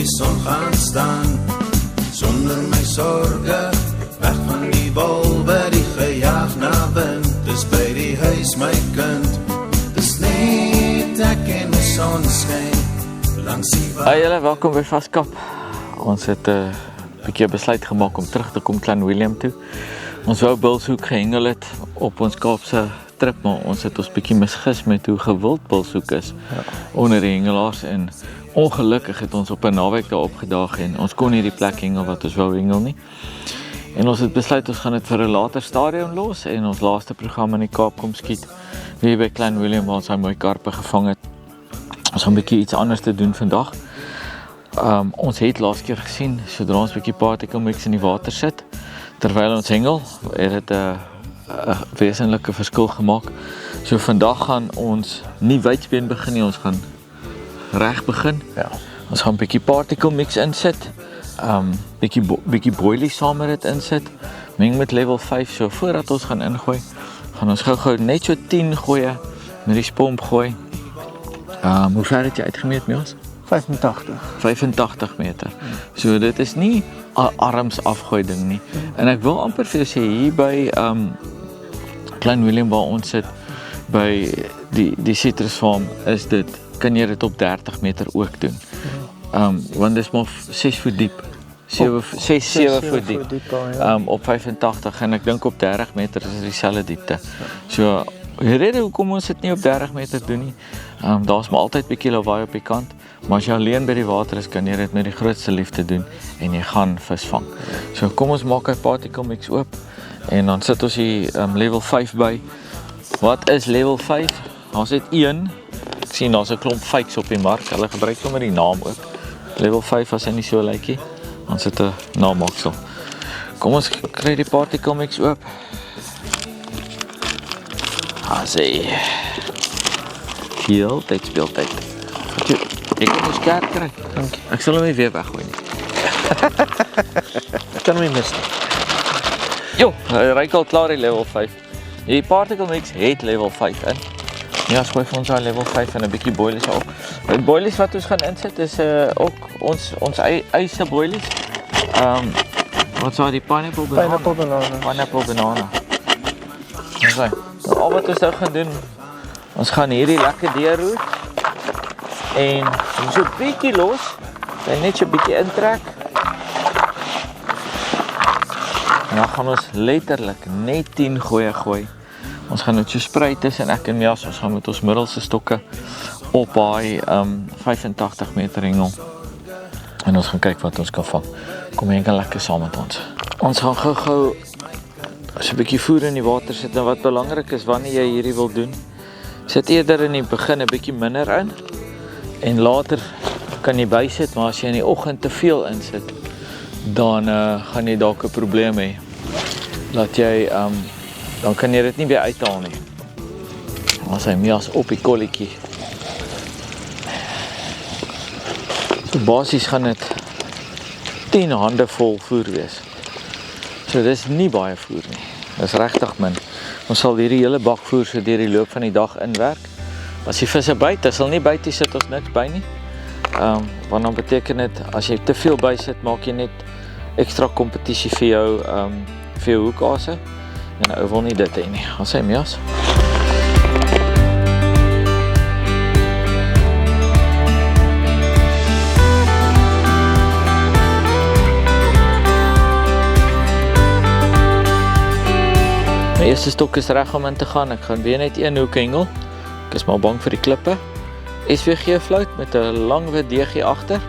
die son gaan staan. Sonder my sorge, weg van die wolwe, die gejaag na wind. Dis by die huis my kind, dis net ek en die son skyn langs die Hey julle, welkom by Vaskap. Ons het 'n bietjie besluit gemaak om terug te kom Klein Willem toe. Ons wou bulshoek gehengel het op ons Kaapse trip, maar ons het ons bietjie misgis met hoe gewild bulshoek is onder die hengelaars en ongelukkig het ons op 'n naweek daar opgedaag en ons kon nie die plek hengel wat ons wou hengel nie. En ons het besluit ons gaan dit vir 'n later stadium los en ons laaste program in die Kaap kom skiet weer by Klein Willem waar ons hy mooi karpe gevang het. Ons gaan 'n bietjie iets anders te doen vandag. Ons het laas keer gesien, sodra ons 'n bietjie particle mix in die water sit, terwyl ons hengel, het dit 'n wesenlike verskil gemaak. So vandag gaan ons nie wydspeen begin nie, ons gaan reg begin. Ja. Ons gaan 'n bietjie particle mix insit, bietjie boilie saam met dit insit, meng met level 5, so voordat ons gaan ingooi, gaan ons gou net so 10 gooie met die spomp gooi. Hoe ver het jy uitgemeet, Mias? 85 meter. So dit is nie 'n arms afgooi ding nie. En ek wil amper vir jou sê hier by Klein Willem waar ons sit by die citrusfarm is dit, kan jy dit op 30 meter ook doen. Want dit is maar 6 voet diep. 7 voet diep. Op 85 en ek dink op 30 meter is dieselfde diepte. So die rede hoekom ons dit nie op 30 meter doen nie, daar's maar altyd bietjie lawaai op die kant, maar as jy alleen by die water is, kan jy dit met die grootste liefde doen en jy gaan vis vang. So kom ons maak 'n particle mix oop en dan sit ons hier level 5 by. Wat is level 5? Ons het 1, ek sien daar's 'n klomp fakes op die mark, hulle gebruik sommer die naam ook. Level 5 as hy nie so lykie, dan sit 'n naammaksel. Kom ons kry die particle mix oop. Assie. Speeltyd. Ek kan ons kaart kry. Dankie. Ek sal hom nie weer weggooi nie. Ek kan hom nie mis nie. Jo, hy ryk al klaar die level 5. Die particle mix het level 5 in. Ja, gooi vir ons al level 5 en 'n bietjie boilies op. Die boilies wat ons gaan insit is ook ons eie boilies. Wat sou die pineapple banana? Pineapple banana. Okay. Nou, al wat ons nou gaan doen, ons gaan hierdie lekker deurroer en so 'n bietjie los, en net so 'n bietjie intrek. En dan gaan ons letterlik net 10 gooi. Ons gaan dit so sprei tussen ek en Mias, ons gaan met ons middelste stokke op daai 85 meter hengel. En ons gaan kyk wat ons kan vang. Kom jy kan lekker saam met ons. Ons gaan gou so 'n bietjie voer in die water sit en wat belangrik is wanneer jy hierdie wil doen, sit eerder in die begin 'n bietjie minder in en later kan jy bysit, maar as jy in die oggend te veel insit, dan gaan jy dalk 'n probleem hê. Dat jy dan kan jy dit nie weer uithaal nie. As hy Mias op die kolletjie. So basies gaan dit 10 hande vol voer wees. So dis nie baie voer nie. Dis regtig min. Ons sal hierdie hele bak voer so deur die loop van die dag inwerk. As die visse byt, as hulle nie byt, sit ons niks by nie. Want dan beteken dit as jy te veel by sit, maak jy net ekstra kompetisie vir jou hoekase. En ou wil nie dit hê nie. Wat sê Mias? My eerste stok is reg om in te gaan. Ek gaan weer net een hoek hengel. Ek is maar bang vir die klippe. SVG float met 'n lang wit DG agter.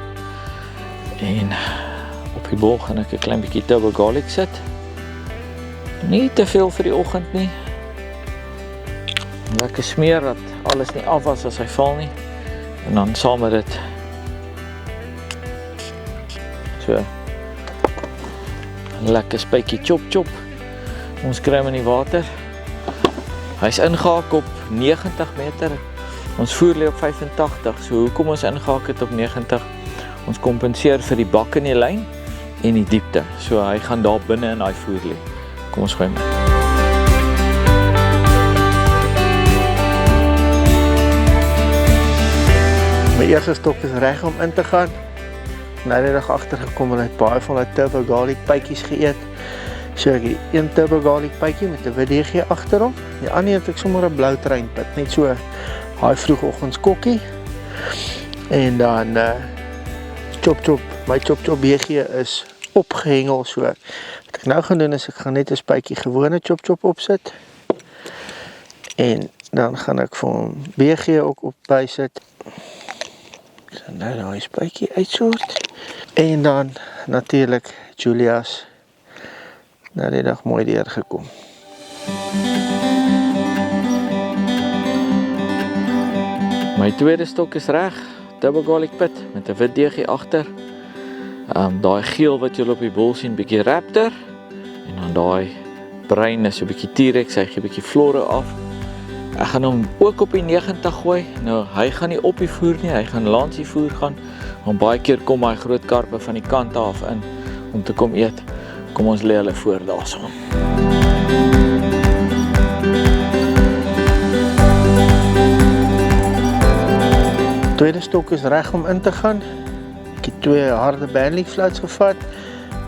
En op die bol gaan ek 'n klein bietjie turbo garlic sit. Nie te veel vir die oggend nie. Lekker smeer dat alles nie af was as hy val nie. En dan saam met dit. So. Lekker spykie chop. Ons kry hom in die water. Hy's ingehaak op 90 meter. Ons voer lê op 85. So hoekom ons ingehaak het op 90? Ons kompenseer vir die bak in die lyn en die diepte. So hy gaan daar binne in daai voer lê. Kom ons gooi hom. My eerste stok is reg om in te gaan. nou die dag agtergekom en hy het baie van die turbo garlic pytjies geëet. So ek het een turbo garlic pytjie met 'n wit deegie agter hom. Die ander het ek sommer 'n blou treinpit, net so daai vroegoggens kokkie. En dan my chop beegie is opgehengel, so wat ek nou gaan doen is ek gaan net 'n spuitjie gewone chop opsit. En dan gaan ek vir hom beegie ook op bysit. Ek gaan nou daai spuitjie uitsort. En dan natuurlik Julius nou die dag mooi deurgekom. My tweede stok is reg, turbo garlic pit met 'n wit deegie agter. Daai geel wat julle op die bol sien, bietjie Raptor. En dan daai bruin is 'n bietjie T-Rex, hy gee bietjie flore af. Ek gaan hom ook op die 90 gooi. Nou, hy gaan nie op die voer nie, hy gaan langs die voer gaan. Want baie keer kom hy groot karpe van die kant af in om te kom eet. Kom ons lê hulle voor daarso. Tweede stok is reg om in te gaan. Ek het 2 harde Burnley floats gevat.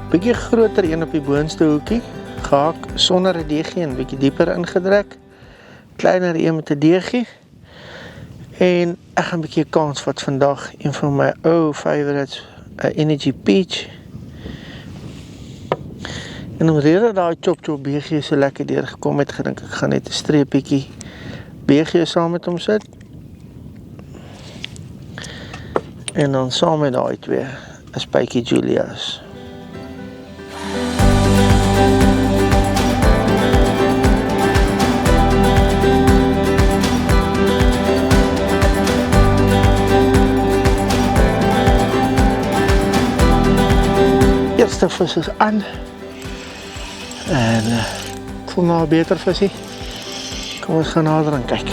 Bietjie groter een op die boonste hoekie, gehak sonder 'n deegie en bietjie dieper ingedruk. Kleiner een met 'n deegie. En ek gaan 'n bietjie 'n kans vat vandag, een van my ou favorites, 'n Energy Peach. En omrede daai chop beegie so lekker deurgekom het, gedink ek gaan net 'n streepietjie beegie saam met hom sit. En dan saam met daai 2, 'n spuitjie Julius. Eerste vis is aan. En ek voel nou 'n beter visie. Kom ons gaan nader aan kyk.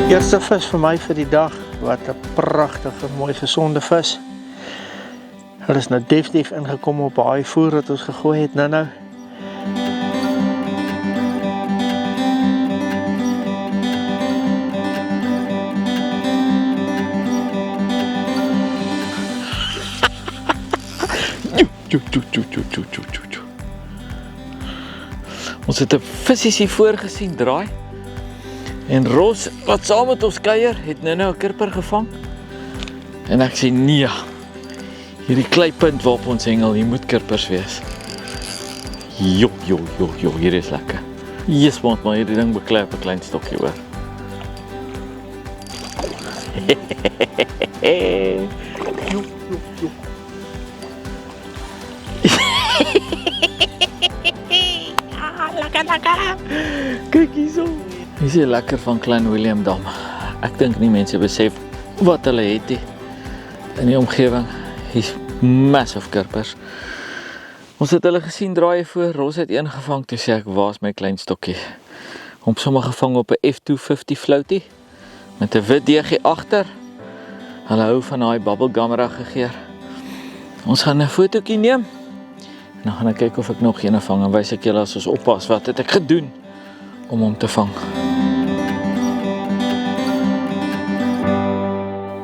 Eerste vis vir my vir die dag. Wat 'n pragtige, mooi gesonde vis. Hulle is nou definitief ingekom op daai voer wat ons gegooi het nou. Ons het 'n visies hier voor gesien draai. En Ros, wat saam met ons kuier, het nou 'n kirper gevang. En ek sê nee. Hierdie kleipunt waarop ons hengel, hier moet kirpers wees. Jo, hier is lekker. Jesus, maar hierdie ding beklei op 'n klein stokkie hoor. Lekker. Kyk hierso. Hier is lekker van Klein Willem Dam. Ek dink nie mense besef wat hulle het nie. In die omgewing, hier's massive kirpers. Ons het hulle gesien draai voor, Ros het een gevang, toe sê ek, waar's my klein stokkie? Hom sommer gevang op 'n F250 floutie, met 'n wit deegie agter. Hulle hou van daai bubblegummerige geur. Ons gaan 'n fotootjie neem. En dan gaan ek kyk of ek nog een vang en wys ek julle as ons oppas wat het ek gedoen om hom te vang.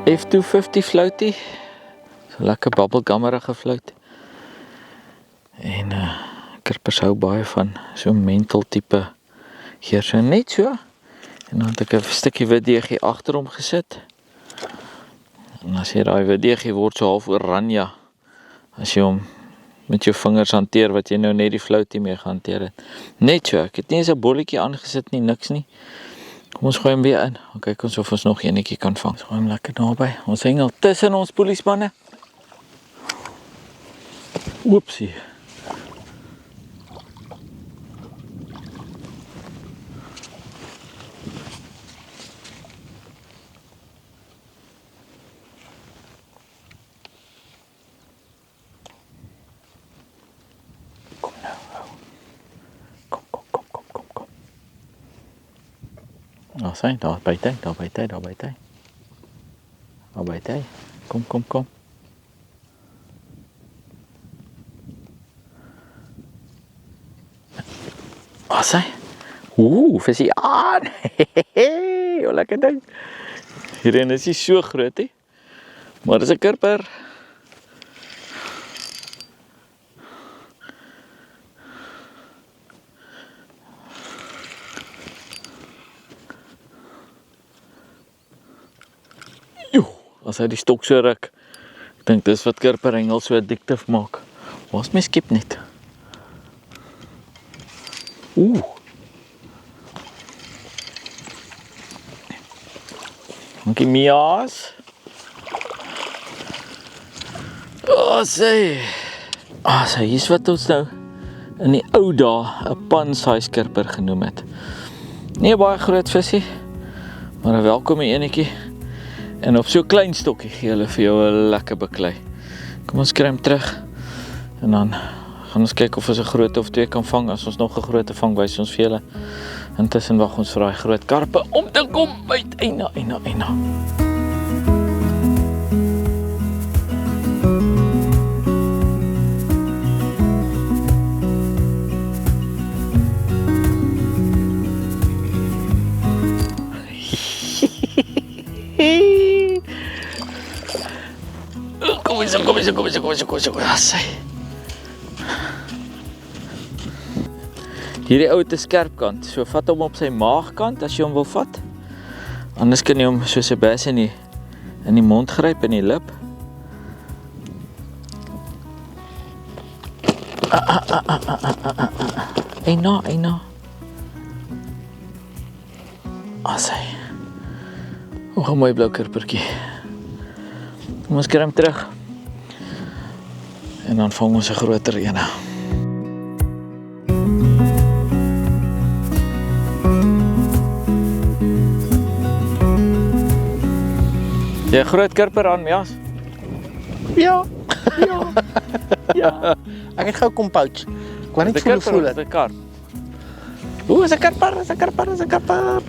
F250 floutie. So lekker bubblegummerige flout. En kirpers hou baie van so menthol tipe geur, so net so. En dan het ek 'n stukkie wit deegie agter hom gesit. En as jy daai wit deegie word so half oranje, as jy hom met jou vingers hanteer wat jy nou net die floutie mee gehanteer het. Net so, ek het nie eens 'n bolletjie aangesit nie, niks nie. Kom ons gooi hom weer in. Kyk ons of ons nog enetjie kan vang. Ons gooi hom lekker naby. Ons hengel tussen ons poeliesmanne. Oepsie. Daar sien, daar byt hy. Kom. Daar sien. Visie aan. Hoe lekker ding. Hierin is hy so groot, he. Maar dis 'n kurper. As hy die stok so ruk. Ek dink dis wat kurperhengel so addictief maak. Waar's my skep net? Dankie Mia's. Sê, hier's wat ons nou in die ou dae 'n pan-size kurper genoem het. Nie 'n baie groot visie, maar 'n welkome enetjie. En op so klein stokkie gee hulle vir jou 'n lekker beklei. Kom ons kry hom terug. En dan gaan ons kyk of ons 'n groot of twee kan vang. As ons nog 'n grootte vang, wys ons vir julle. Intussen wag ons vir daai groot karpe om te kom uit. Eina. Kom eens. Hierdie ou te skerp kant, so vat hom op sy maagkant as jy hom wil vat. Anders kan jy hom soos 'n bes in die mond gryp, in die lip. Eina. Asai. Hoe 'n mooi blou kurpertjie. Kom ons kry hom terug. En dan vang ons 'n groter ene. Jy groot kurper aan, Mias? Ja. Ek het gou kom pouch. Ek wou net voel dit. Dis 'n karp. Is 'n karper. Lekker.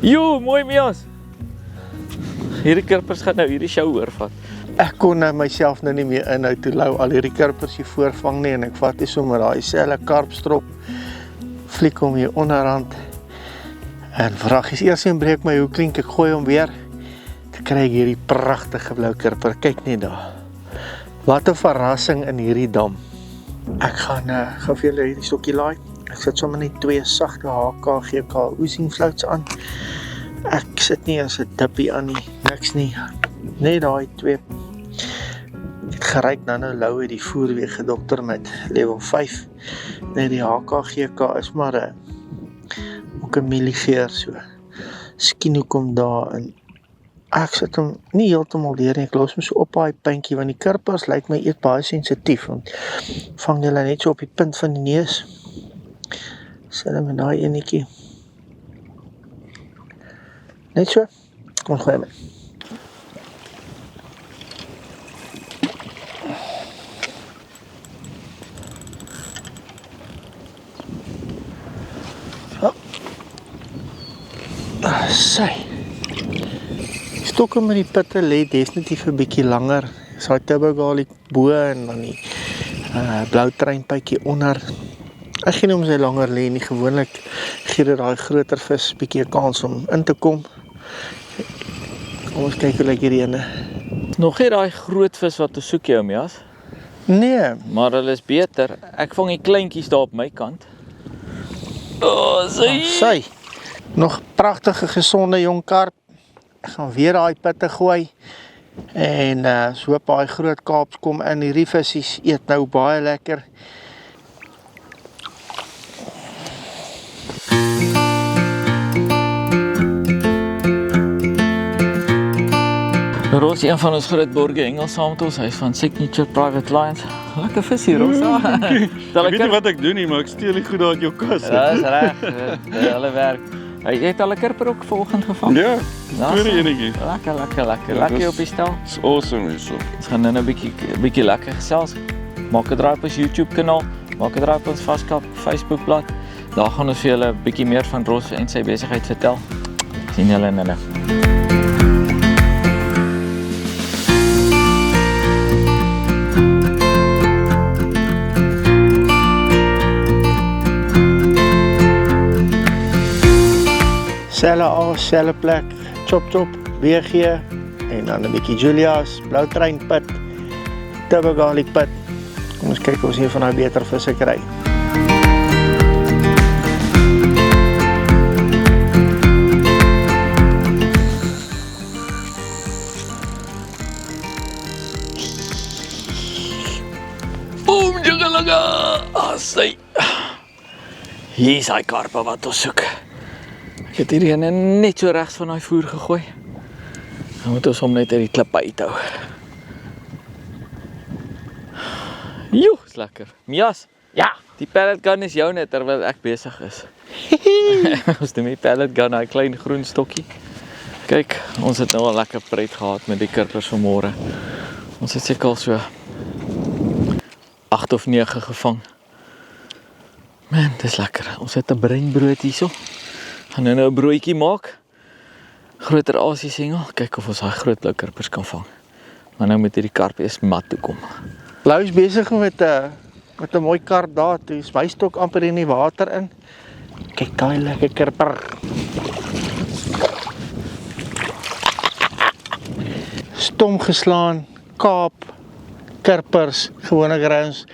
Jo, mooi Mias. Hierdie kurpers gaan nou hierdie show oorvat. Ek kon nou myself nou nie meer inhou toe lou al hierdie kurpers hier voorvang nie en ek vat hier sommer daai selfe karpstrop. Fliek hom hier onderhand. En vragies eers en breek my hoe klink ek gooi hom weer. Te kry ek hierdie pragtige blou kurper. Kyk net daar. Wat 'n verrassing in hierdie dam. Ek gaan vir julle hierdie stokkie laai. Ek sit sommer net 2 sagte HKGK oozing floats aan. Ek sit nie as 'n dippie aan nie, niks nie. Net daai 2. Ek het geryk nou lou het die voerweeg gedokter met level 5. Net die HKGK is maar ook 'n milligeer so. Skien hoekom daar in. Ek sit hom nie heeltemal deur nie. Ek los hom so op daai puntjie want die kurpers lyk my eet baie sensitief want vang hulle net so op die punt van die neus. Sit hom in daai enetjie. Net so. Kom gooi my. Sy. Stokke met die pitte lê definitief 'n bietjie langer. Dis daai turbo garlic bo en dan die blou treinpytjie onder. Ek gee hom sy langer lê nie gewoonlik gee dit daai groter vis bietjie 'n kans om in te kom. Kom ons kyk hoe lyk hierdie ene. Nog nie daai groot vis wat ons soek jou, Mias. Nee, Maar hulle is beter. Ek vang die kleintjies daar op my kant. sy. Nog pragtige gesonde jong karp. Ek gaan weer daai pitte gooi. En so op daai groot kaaps kom in. Hierdie visies eet nou baie lekker. Roos, een van ons groot borge hengel saam met ons. Hy is van Signature Private Lines. Lekker visie, Roos. Ek weet nie wat ek doen nie, maar ek steel die goed daar uit jou kas. Ja, dis reg. Hulle werk. Jy het al 'n kurper ook vanoggend gevang? Ja, tweede enetjie. Lekker op die stel. It's awesome hierso. Ons gaan nou 'n bietjie lekker gesels. Maak 'n draai op ons YouTube kanaal, maak 'n draai op ons Vaskap Facebook bladsy. Daar gaan ons vir julle 'n bietjie meer van Roos en sy besigheid vertel. Sien julle in hulle. Selle aas, selle plek, chop chop, BG en dan 'n bietjie Julia's, blou treinpit, turbo garlic pit. Kom ons kyk of ons een van daai beter visse kry. Boom, jagalaga! Asai. Hier is hy karpe wat ons soek. Ek het hierdie ene net so regs van daai voer gegooi. Dan moet ons hom net uit die klippe uithou. Joe, is lekker. Mias, Ja, die pellet gun is joune terwyl ek besig is. Ons doen die pellet gun, daai klein groen stokkie. Kyk, ons het nou al lekker pret gehad met die karpers vanmôre. Ons het seker al so 8 of 9 gevang. Man, dis lekker. Ons het 'n breinbrood hierso. Gaan nou 'n broodjie maak. Groter asie sengel. Kyk of ons daai groot blou karpers kan vang. Maar nou moet hierdie karp eers mat toe kom. Blou is besig met 'n mooi karp daar, toe is my stok amper in die water in. Kyk daai lekker karper. Stom geslaan, Kaap, karpers, gewone grens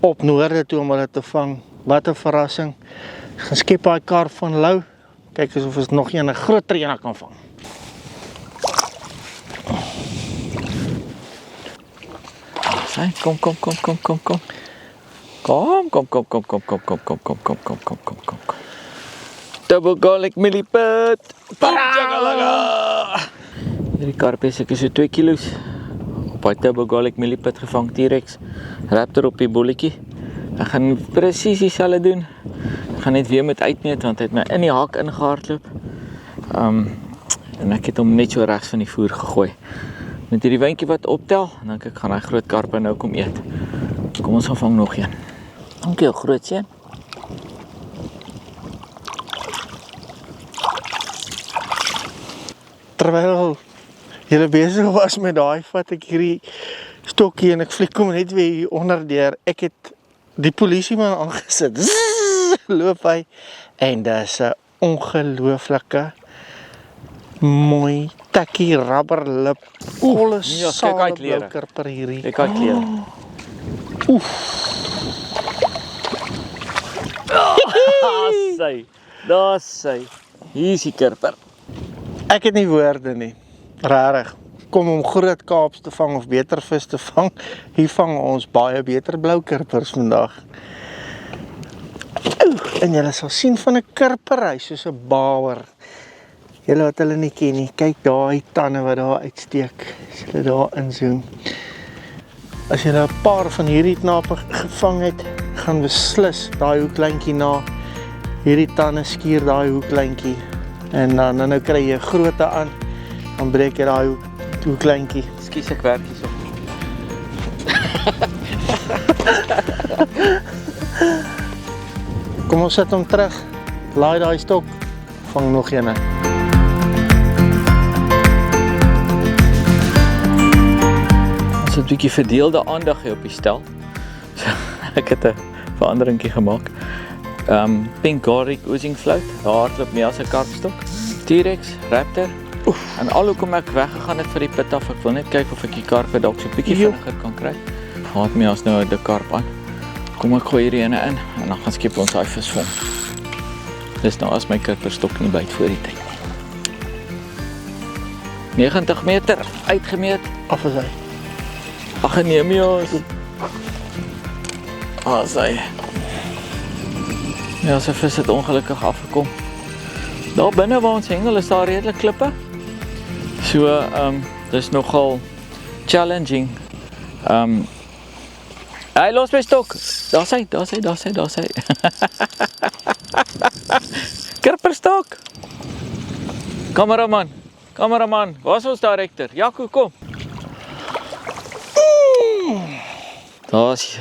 op noorde toe om hulle te vang. Wat 'n verrassing. Gaan skep daai karp van Lou. Kyk asof ons nog een groter een kan vang. Sy, kom. Double garlic milliput. Hierdie karp is seker so 2 kilos. Op daai double garlic milliput gevang, T-Rex. Raptor op die bolletjie. Ek gaan presies dieselfde doen. Ek gaan net weer met uitneem want hy het my in die hak ingehardloop. En ek het hom net so regs van die voer gegooi. Met hierdie wyntjie wat optel, en dan gaan hy groot karpe nou kom eet. Kom ons gaan vang nog een. Dankie, groot seun. Terwyl julle besig was met daai, vat ek hierdie stokkie en ek fliek hom net weer hier onder deur. Ek het die polisieman aangesit. Zzz, loop hy en dis 'n ongelooflike mooi takkie rubberlip. Mias, kyk uit klere. Blou karper hierdie. Kyk hy klere. Daar's sy. Hier is die karper. Ek het nie woorde nie. Regtig. Kom om groot Kaaps te vang of beter vis te vang. Hier vang ons baie beter blou karpers vandag. En julle sal sien van 'n karperry soos 'n bauer. Julle wat hulle nie ken nie, kyk daai tande wat daar uitsteek. As julle daar inzoom. As jy 'n paar van hierdie knape gevang het, gaan beslis daai hoeklyntjie na. Hierdie tande skuur daai hoeklyntjie. En dan nou kry jy 'n grootte aan, dan breek jy daai hoeklyntjie. Skus ek werk hierso. Kom ons sit hom terug. Laai daai stok. Vang nog een. Ons het 'n bietjie verdeelde aandag hier op die stel. So, ek het 'n veranderingkie gemaak. Pink garlic oozing float, daar hardloop mee as 'n karpstok. T-Rex, Raptor. En al hoekom ek weggegaan het vir die put af, ek wil net kyk of ek die karpe dalk so 'n bietjie vinniger kan kry. Haat mee as nou 'n karp aan. Kom ek gooi hierdie ene in en dan gaan skep ons daai vis vom. Dis nou as my karperstok nie byt voor die tyd nie. 90 meter uitgemeet. Af is hy. Ag nee, Mias. Sy. Ja, sy vis het ongelukkig afgekom. Daar binne waar ons hengel is daar redelik klippe. So, dis nogal challenging. Hy los my stok. Daar sy. Karperstok. Kameraman, waar is ons director? Jaco, kom. Daar's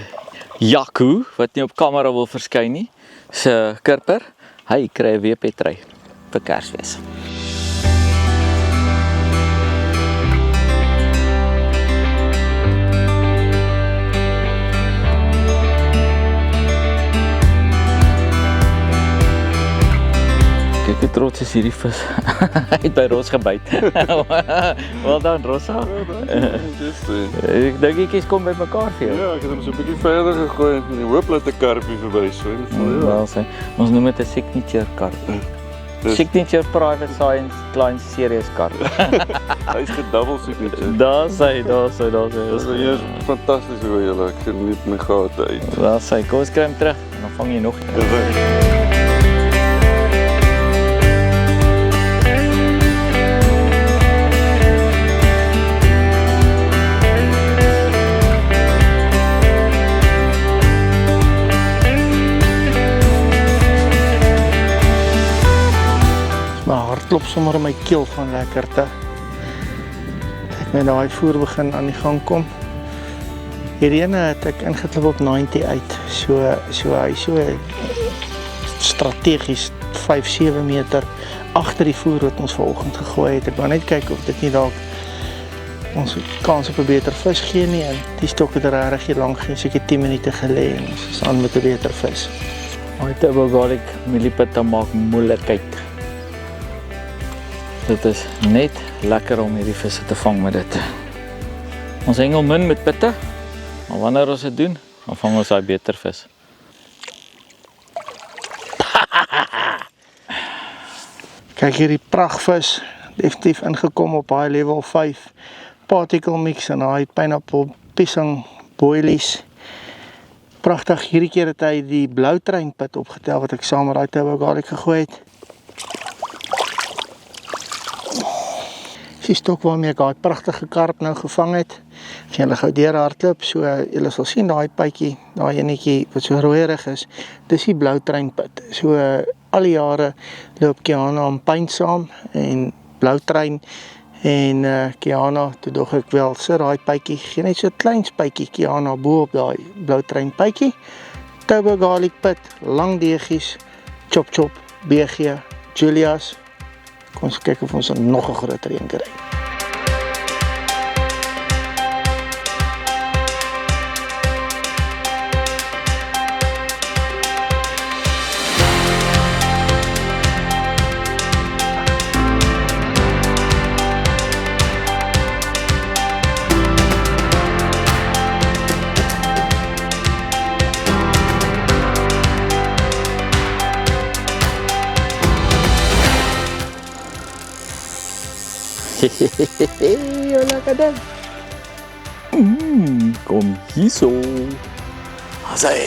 Jaco, wat nie op kamera wil verskyn nie, se karper. Hy kry 'n WP-try vir Kersfees. Kyk hoe trots is hierdie vis. Hy het by Ros gebyt. Wel dan, Rossa. Ek dink die kies kom by mekaar vir jou. Ja, ek het hom so 'n bietjie verder gegooi en die hoop dat 'n karpie verby swem. Wel sê, ons noem dit 'n signature karp. Signature Private Science Klein Series karp. Hy is gedouble signature. Daar sê. Dit is eers fantasties hoe julle, ek geniet my gate uit. Wel sê, kom ons kry hom terug en dan vang jy nog een. My hart klop sommer in my keel van lekkerte. Ek met daai voer begin aan die gang kom. Hierdie ene het ek ingeklop op 90 uit. So hy so strategies 5-7 meter agter die voer wat ons vanoggend gegooi het. Ek wou net kyk of dit nie dalk ons kans op 'n beter vis gee nie. En die stok het regtig hier lank geen seker 10 minute gelê en ons is aan met 'n beter vis. Daai Turbo Garlic Millipita maak moeilikheid. Dit is net lekker om hierdie visse te vang met dit. Ons hengel min met pitte, maar wanneer ons dit doen, dan vang ons daai beter vis. Kyk hierdie pragtvis, definitief ingekom op daai level 5 particle mix en daai pineapple pisang boilies. Pragtig, hierdie keer het hy die blou treinpit opgetel wat ek saam met daai Turbo Garlic gegooi het. Die stok waarmee ek daai pragtige karp nou gevang het. As julle gou deur hardloop, so julle sal sien daai pytjie, daai enetjie wat so rooierig is, dis die blou treinpit. So al die jare loop Kiana en Pyn saam en blou trein en Kiana, toe dog ek wel, sit daai pytjie, gee net so 'n klein spuitjie Kiana bo op daai blou trein pytjie. Turbo Garlic pit, lang deegies, chop chop, BG, Julius. Kom ons kyk of ons nog 'n groter een kry. Lekker ding. Kom hierso. Asai.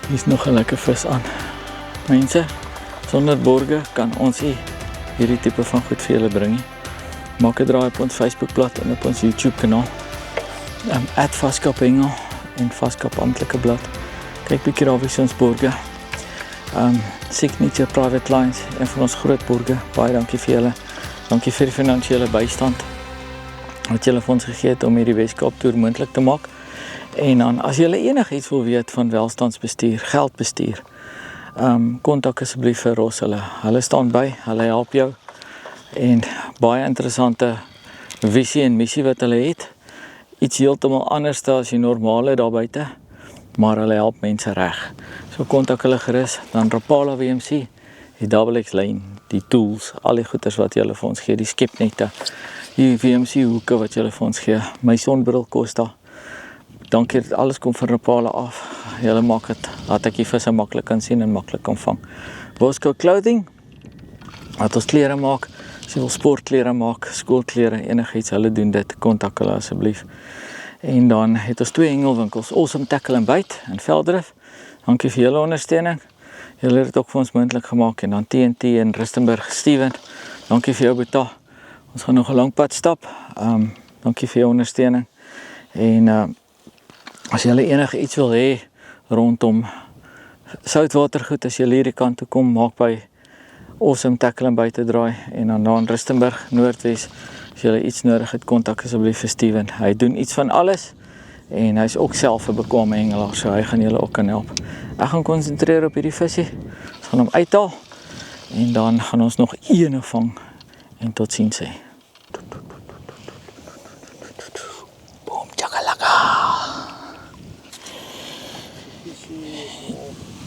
Hier is nog 'n lekker vis aan. Mense, sonder borge kan ons nie hierdie tipe van goed vir julle bring nie. Maak 'n draai op ons Facebookblad en op ons YouTube kanaal. @vaskapengel en Vaskap amptelike blad. Kyk bietjie daar wie ons borge. Signature Private Lines, een van ons groot borge. Baie dankie vir julle. Dankie vir die finansiële bystand wat julle vir ons gegee het om hierdie Weskaap toer moontlik te maak. En dan as julle enigiets wil weet van welstandsbestuur, geldbestuur, kontak asseblief vir Ros. Hulle staan by, hulle help jou. En baie interessante visie en missie wat hulle het. Iets heeltemal anders as die normale daar buite, maar hulle help mense reg. So kontak hulle gerus, dan Rapala WMC, die XX lyn, die tools, al die goeders wat julle vir ons gee, die skepnette, die WMC hoeke wat julle vir ons gee, my sonbril Costa. Dankie, dit alles kom van Rapala af. Julle maak dit, laat ek die visse maklik kan sien en maklik kan vang. Bosco Clothing, wat ons klere maak, as jy wil sportklere maak, skoolklere, enigiets, hulle doen dit, kontak hulle asseblief. En dan het ons 2 hengelwinkels, Awesome Tackle en Bait in Veldrif. Dankie vir julle ondersteuning. Julle het dit ook vir ons moontlik gemaak. En dan TNT in Rustenburg, Steven. Dankie vir jou beta. Ons gaan nog 'n lang pad stap. Dankie vir jou ondersteuning. En as julle enige iets wil hê rondom soutwatergoed, as julle hierdie kant toe kom, maak by Awesome Tackle en Bait te draai. En dan daar in Rustenburg, Noordwes, as julle iets nodig het, kontak asseblief vir Steven. Hy doen iets van alles. En hy is ook self 'n bekwame hengelaar, so hy gaan julle ook kan help. Ek gaan konsentreer op hierdie visie. Ons gaan hom uithaal en dan gaan ons nog een vang en totsiens sê. Boom chakalaka.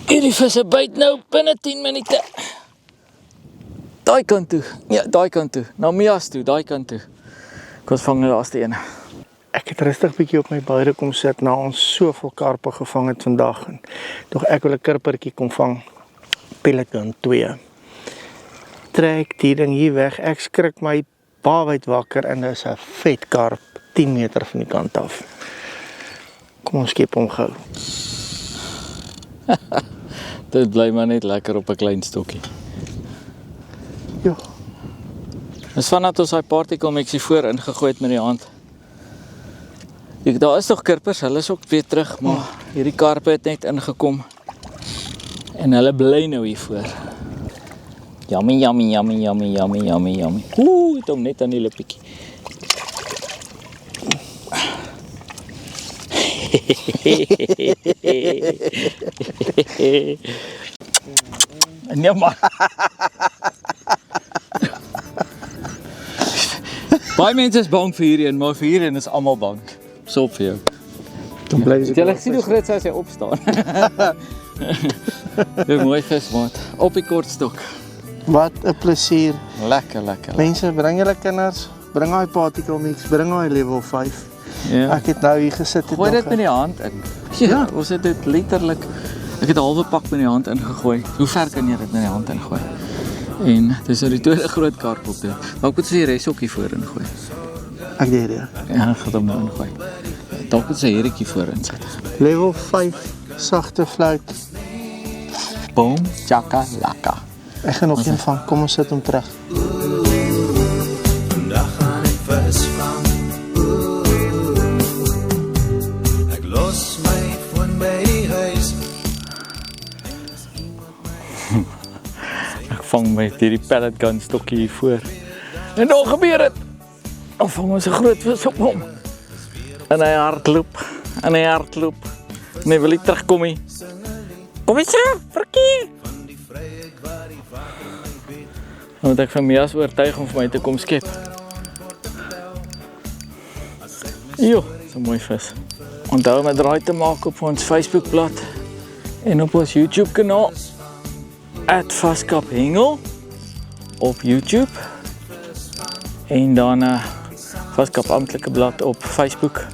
Hierdie visse byt nou binne 10 minute. Daai kant toe. Ja, daai kant toe. Na Mias toe, daai kant toe. Ek was vang die laaste ene. Ek het rustig bietjie op my buide kom sit na ons soveel karpe gevang het vandag en tog ek wil 'n kurpertjie kom vang. Pelican 2. Trek die ding hier weg. Ek skrik my baawyd wakker en dis 'n vet karp 10 meter van die kant af. Kom ons skep hom gou. Dit bly maar net lekker op 'n klein stokkie. Ja. Dis vandat ons daai particle mixie voor ingegooi het met die hand. Daar is nog kurpers, hulle is ook weer terug, maar hierdie karpe het net ingekom. En hulle bly nou hier voor. Yummy, yummy, yummy, yummy, yummy, yummy, yummy. Het hom net aan die lippietjie. Nee maar. Baie mense is bang vir hierdie, maar vir hierdie is almal bang. Sop vir jou. Dan bly Jy sien hoe groot as hy opstaan. Dis mooi vis, maat. Op die kortstok. Wat 'n plesier. Lekker, lekker. Mense, bring julle kinders, bring daai particle mix, bring daai level 5. Ja. Ek het nou hier gesit en Gooi dit met die hand in. Ja, ons het dit letterlik. Ek het 'n halwe pak met die hand ingegooi. Hoe ver kan jy dit met die hand ingooi? En dis nou die tweede groot karp op dit. Dalk moet sy die res ook hier voor ingooi. Ek deed dit. Ja, ek gaan hom nou ingooi. Dalk moet sy hierdie voor insit. Level 5, sagte fluit. Boom, chaka laka. Ek gaan nog een van. Kom ons sit hom terug. Vandag gaan ek visvang. Ek los my foon by die huis. Ek vang my hierdie pellet gun stokkie hier voor. En dan gebeur dit. Dan vang ons 'n groot vis op hom. En hy hardloop. En hy hardloop. En hy wil nie terugkom nie. Kom eens hier, verkie. Dan moet ek van Mias oortuig om vir my te kom skep. Jo, so mooi vis. Onthou om 'n draai te maak op ons Facebookblad en op ons YouTube kanaal @vaskaphengel op YouTube en dan Vaskap amptelike blad op Facebook.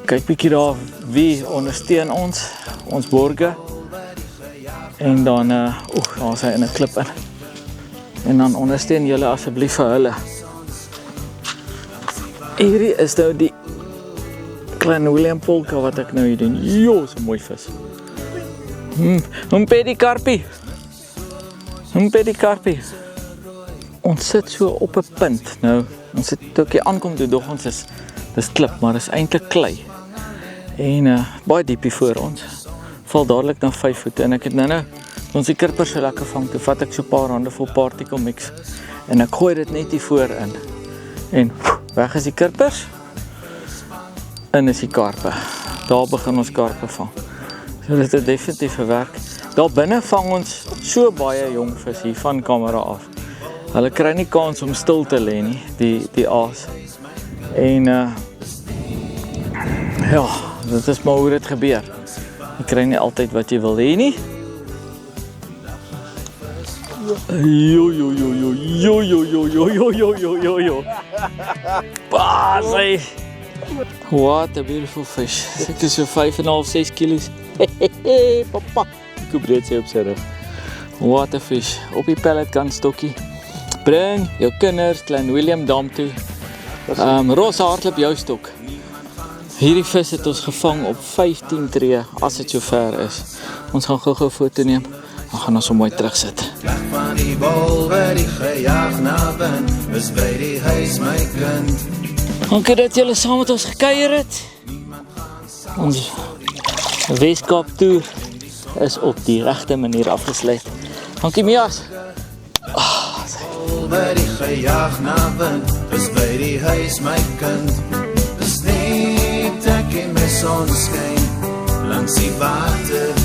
Kyk bietjie daar wie ondersteun ons borge. En dan daar is hy in 'n klip in. En dan ondersteun julle asseblief vir hulle. Hierdie is nou die klein William Polka wat ek nou hier doen. Jo, so mooi vis. Een pedikarpie. Een pedikarpie. Ons sit so op 'n punt. Nou, ons sit toe ek aankom toe dog ons dis klip, maar dis eintlik klei. En baie diepie voor ons. Val dadelik na 5 voete en ek het nou ons die kurpers so lekker vang. Toe vat ek so 'n paar hande vol particle mix en ek gooi dit net hier voor in. En weg is die kurpers. En is die karpe. Daar begin ons karpe vang. So dit het definitief gewerk. Daar binne vang ons so baie jong vis hier van kamera af. Hulle kry nie kans om stil te lê nie, die aas. En ja, dit is maar hoe dit gebeur. Jy kry nie altyd wat jy wil hê nie. Jo. Basai. What a beautiful fish. Ek is so 5,5, 6 kilos. Papa. Ek breed sy op sy rug. What a fish. Op die pellet gun stokkie. Bring jou kinders, klein William dam toe. Rosa hardloop jou stok. Hierdie vis het ons gevang op 15 tree, as dit so ver is. Ons gaan gou 'n foto neem. Dan gaan ons hom mooi terugsit. Weg van die bal waar die gejaag na wind. Is by die huis my kind. Dankie dat julle saam met ons gekuier het. Ons Weskaap toer is op die regte manier afgesluit. Dankie Mias. Waar die gejaag na wind. Is by die huis my kind. Dis net ek en my sonskyn langs die water.